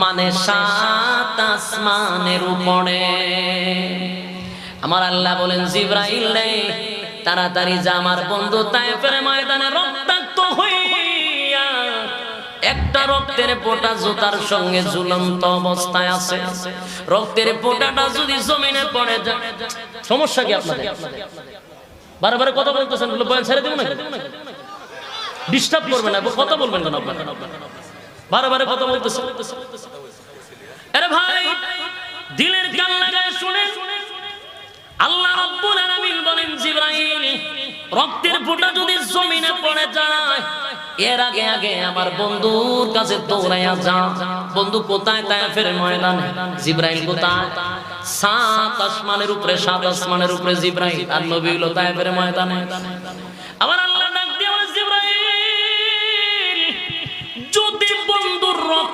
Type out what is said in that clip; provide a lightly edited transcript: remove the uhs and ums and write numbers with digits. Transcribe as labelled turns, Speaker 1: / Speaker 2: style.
Speaker 1: মানে সাত আসমানের উপরে। আমার আল্লাহ বলেন জিবরাইল রে তাড়াতাড়ি যা, আমার বন্ধু তায়েফের ময়দানে রক্তাক্ত হইয়া একটা রক্তের ফোঁটা জুতার সঙ্গে ঝুলন্ত অবস্থায় আছে। রক্তের ফোঁটাটা যদি জমিনে পড়ে যায়, সমস্যা কি আপনাদের? বারবার কথা বলতেছেন, বয়ান ছেড়ে দিব না, ডিস্টার্ব করবেন না, কথা বলবেন কেন আপনারা? বারবার কথা বলতেছেন। আরে ভাই দিলের কান লাগায় শুনেন, আল্লাহ রাব্বুল আলামিন বলেন জিবরাইল রক্তের ফোঁটা যদি জমিনে পড়ে যায়, এর আগে আগে আমার বন্ধুর কাছে দৌড়াইয়া যা। বন্ধু কোথায়? তায়েফের ময়দানে। জিবরাইল কোথায়? সাত আসমানের উপরে, সাত আসমানের উপরে জিবরাইল, আর নবী হলো তায়েফের ময়দানে। আমার আল্লাহ